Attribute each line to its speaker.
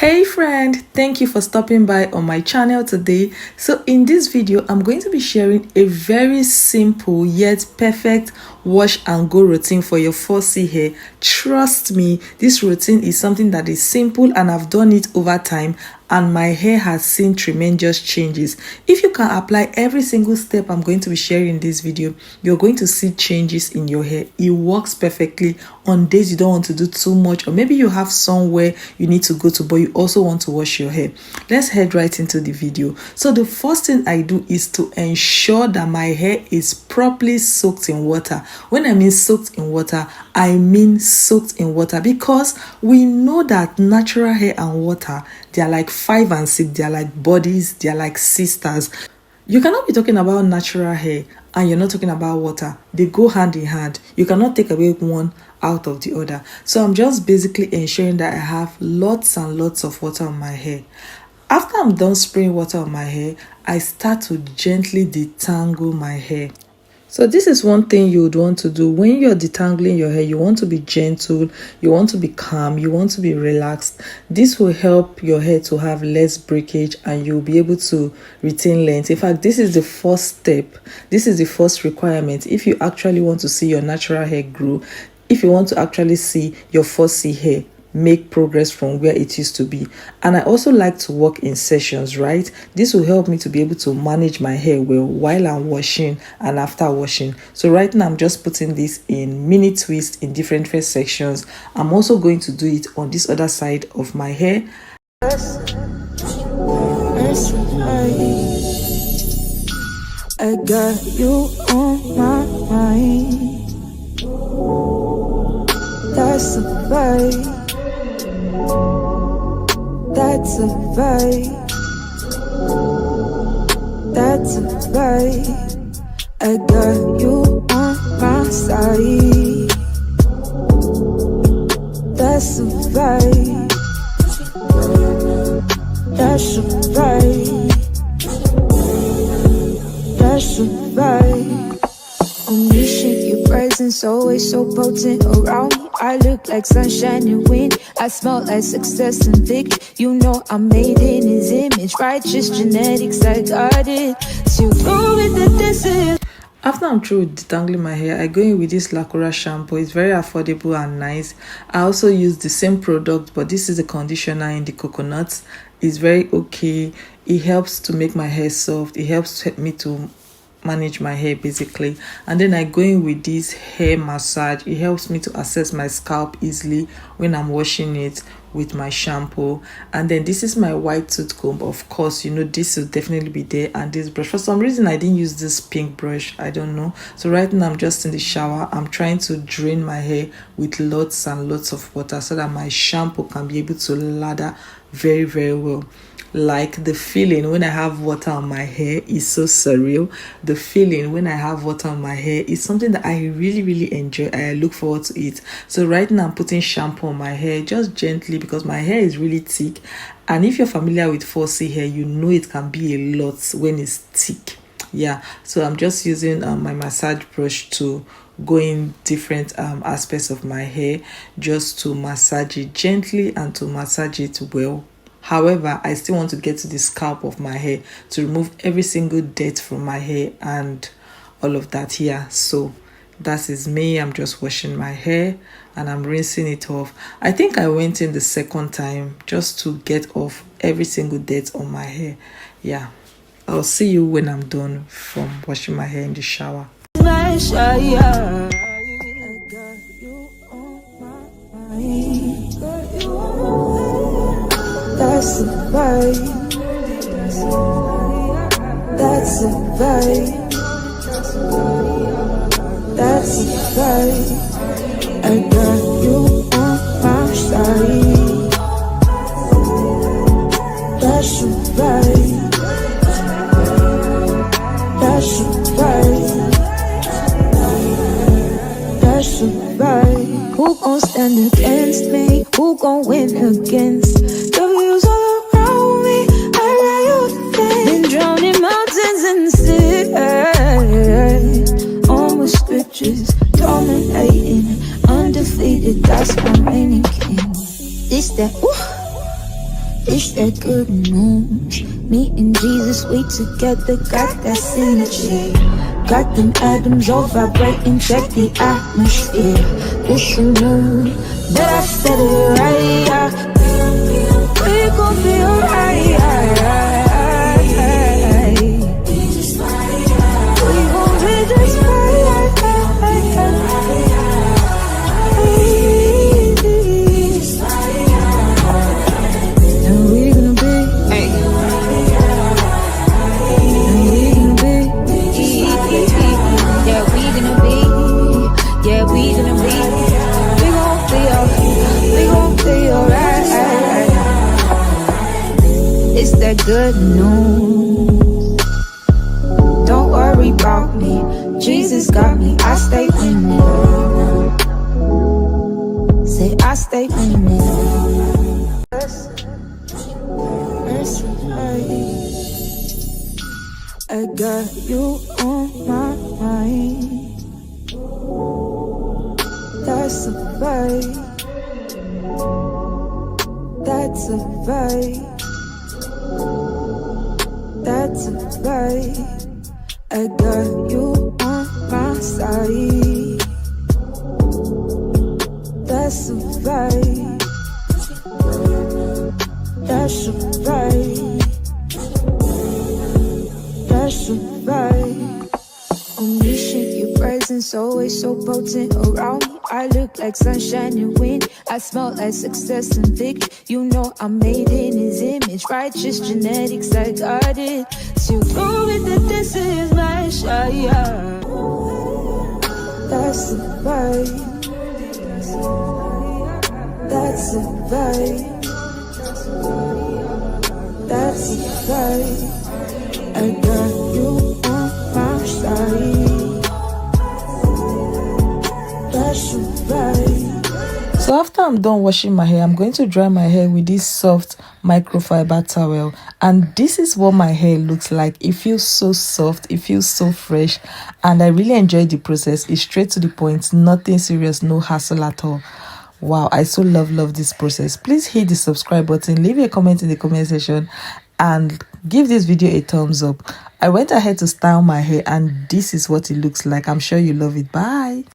Speaker 1: Hey friend, thank you for stopping by on my channel today. So in this video, I'm going to be sharing a very simple yet perfect wash and go routine for your 4C hair. Trust me, this routine is something that is simple and I've done it over time and my hair has seen tremendous changes. If you can apply every single step I'm going to be sharing in this video, you're going to see changes in your hair. It works perfectly on days you don't want to do too much, or maybe you have somewhere you need to go to but you also want to wash your hair. Let's head right into the video. So the first thing I do is to ensure that my hair is properly soaked in water. When I mean soaked in water, I mean soaked in water, because we know that natural hair and water, they are like 5 and 6, they are like bodies, they are like sisters. You cannot be talking about natural hair and you're not talking about water. They go hand in hand. You cannot take away one out of the other. So I'm just basically ensuring that I have lots and lots of water on my hair. After I'm done spraying water on my hair, I start to gently detangle my hair. So this is one thing you would want to do when you're detangling your hair. You want to be gentle, you want to be calm, you want to be relaxed. This will help your hair to have less breakage and you'll be able to retain length. In fact, this is the first step. This is the first requirement. If you actually want to see your natural hair grow, if you want to actually see your 4C hair make progress from where it used to be. And I also like to work in sessions, right? This will help me to be able to manage my hair well while I'm washing and after washing. So right now I'm just putting this in mini twists in different sections. I'm also going to do it on this other side of my hair.
Speaker 2: I got you on my mind. That's a vibe. That's a vibe. That's a vibe. I got you on my side. That's a vibe. That's a vibe. That's a vibe. Only shake your presence, always so potent around me. I look like sunshine and wind. I smell like success and victory. You know I'm made in his image. Righteous genetics, I got it. So go with the distance.
Speaker 1: After I'm through with detangling my hair, I go in with this Lacura shampoo. It's very affordable and nice. I also use the same product, but this is a conditioner in the coconut. It's very okay. It helps to make my hair soft. It helps me to manage my hair basically. And then I go in with this hair massage. It helps me to access my scalp easily when I'm washing it with my shampoo. And then this is my white tooth comb. Of course, you know, this will definitely be there. And this brush, for some reason I didn't use this pink brush, I don't know. So right now I'm just in the shower. I'm trying to drain my hair with lots and lots of water so that my shampoo can be able to lather very, very well. Like the feeling when I have water on my hair is so surreal. The feeling when I have water on my hair is something that I really, really enjoy. I look forward to it. So right now I'm putting shampoo on my hair just gently because my hair is really thick. And if you're familiar with 4C hair, you know it can be a lot when it's thick. Yeah, so I'm just using my massage brush to go in different aspects of my hair just to massage it gently and to massage it well. However, I still want to get to the scalp of my hair to remove every single dirt from my hair and all of that here. So that is me. I'm just washing my hair and I'm rinsing it off. I think I went in the second time just to get off every single dirt on my hair. Yeah, I'll see you when I'm done from washing my hair in the shower.
Speaker 2: That's a vibe. That's a vibe. That's a vibe. I got you on my side. That's a vibe. That's a vibe. That's a vibe. Who gon' stand against me? Who gon' win against the views all around me? I lie all the day. Been drowning mountains in the city. It's that good news. Me and Jesus, we together, got that synergy. Got them atoms all vibrating, check the atmosphere. It's a mood that I said it right. We gon' be alright. We gon' be just fine. And we gonna be, and we gonna be, yeah, we gonna be, yeah, we gonna be, we gon' be alright, we gon' be alright. It's that good news. Don't worry about me, Jesus got me, I stay winning. Say I stay winning. I got you on my mind. That's a vibe. That's a vibe. That's a vibe. I got you on my side. That's a vibe. That's a vibe. That's a vibe. Omniscient, your presence always so potent around me. I look like sunshine and wind. I smell like success and victory. You know I'm made in His image. Righteous genetics, I got it. So go with that this is my shot. That's a vibe. That's a vibe. That's a vibe. I got you on my side. That's a vibe.
Speaker 1: So after I'm done washing my hair, I'm going to dry my hair with this soft microfiber towel, and this is what my hair looks like. It feels so soft, it feels so fresh, and I really enjoy the process. It's straight to the point, nothing serious, no hassle at all. Wow, I so love this process. Please hit the subscribe button, leave a comment in the comment section, and give this video a thumbs up. I went ahead to style my hair, and this is what it looks like. I'm sure you love it. Bye.